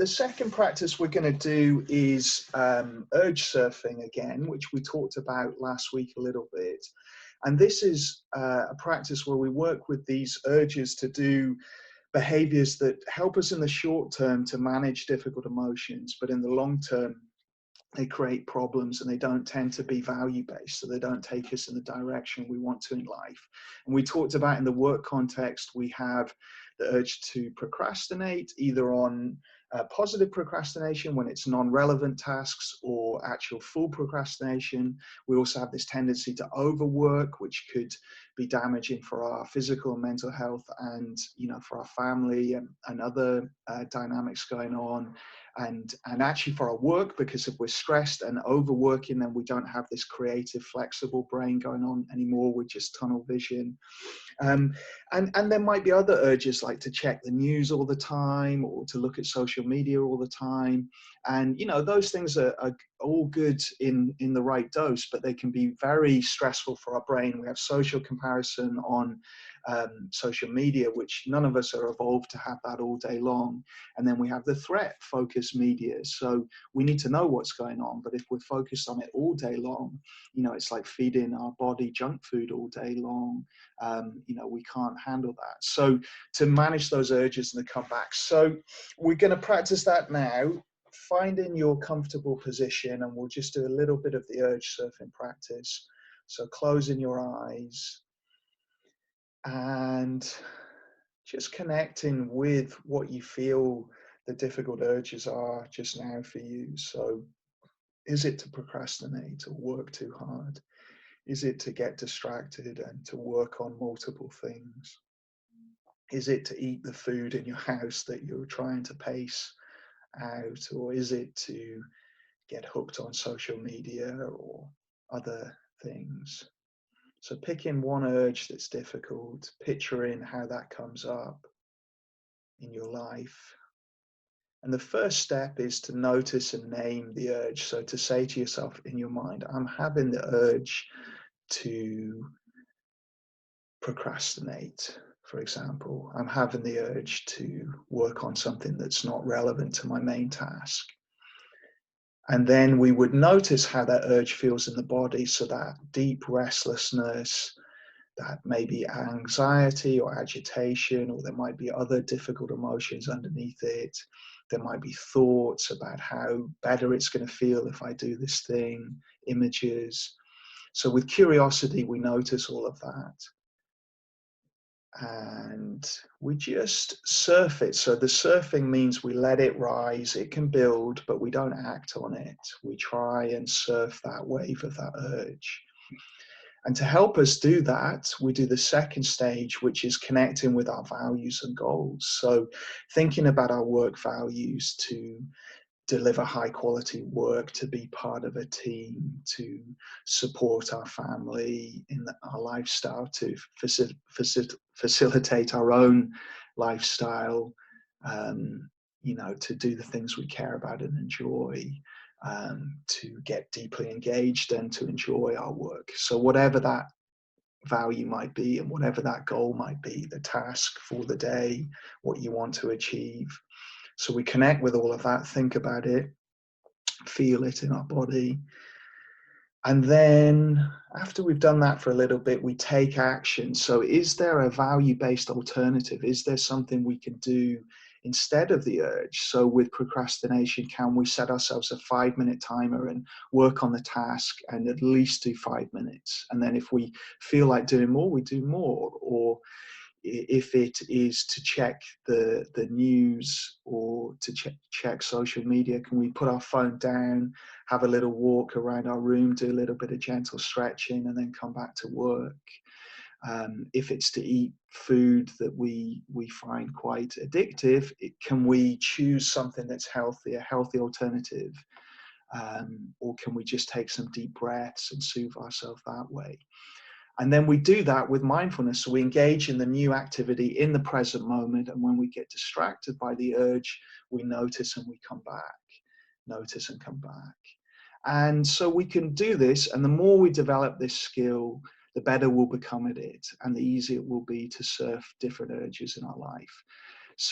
The second practice we're going to do is urge surfing again, which we talked about last week a little bit. And this is a practice where we work with these urges to do behaviors that help us in the short term to manage difficult emotions, but in the long term, they create problems and they don't tend to be value-based, so they don't take us in the direction we want to in life. And we talked about in the work context, we have the urge to procrastinate, either on positive procrastination when it's non-relevant tasks or actual full procrastination. We also have this tendency to overwork, which could be damaging for our physical and mental health and, for our family and other dynamics going on. And actually for our work, because if we're stressed and overworking, then we don't have this creative, flexible brain going on anymore with just tunnel vision. And there might be other urges like to check the news all the time or to look at social media all the time. And, those things are all good in the right dose, but they can be very stressful for our brain. We have social comparison on social media, which none of us are evolved to have that all day long. And then we have the threat focused media. So we need to know what's going on. But if we're focused on it all day long, it's like feeding our body junk food all day long. We can't handle that. So to manage those urges and to come back. So we're going to practice that now. Finding your comfortable position, and we'll just do a little bit of the urge surfing practice. So closing your eyes and just connecting with what you feel the difficult urges are just now for you. So is it to procrastinate or work too hard? Is it to get distracted and to work on multiple things? Is it to eat the food in your house that you're trying to pace out? Or is it to get hooked on social media or other things? So picking one urge that's difficult, picturing how that comes up in your life. And the first step is to notice and name the urge. So to say to yourself in your mind, I'm having the urge to procrastinate, for example. I'm having the urge to work on something that's not relevant to my main task. And then we would notice how that urge feels in the body. So that deep restlessness, that maybe anxiety or agitation, or there might be other difficult emotions underneath it. There might be thoughts about how better it's going to feel if I do this thing, images. So with curiosity, we notice all of that. And we just surf it. So the surfing means we let it rise. It can build, but we don't act on it. We try and surf that wave of that urge. And to help us do that, we do the second stage, which is connecting with our values and goals. So thinking about our work values to deliver high quality work, to be part of a team, to support our family in our lifestyle, to facilitate our own lifestyle, to do the things we care about and enjoy, to get deeply engaged and to enjoy our work. So whatever that value might be and whatever that goal might be, the task for the day, what you want to achieve. So we connect with all of that, think about it, feel it in our body. And then after we've done that for a little bit, we take action. So is there a value-based alternative? Is there something we can do instead of the urge? So with procrastination, can we set ourselves a 5-minute timer and work on the task and at least do 5 minutes? And then if we feel like doing more, we do more. Or if it is to check the news or to check social media, can we put our phone down, have a little walk around our room, do a little bit of gentle stretching, and then come back to work? If it's to eat food that we find quite addictive, can we choose something that's healthy, a healthy alternative? Or can we just take some deep breaths and soothe ourselves that way? And then we do that with mindfulness. So we engage in the new activity in the present moment. And when we get distracted by the urge, we notice and we come back, notice and come back. And so we can do this. And the more we develop this skill, the better we'll become at it and the easier it will be to surf different urges in our life.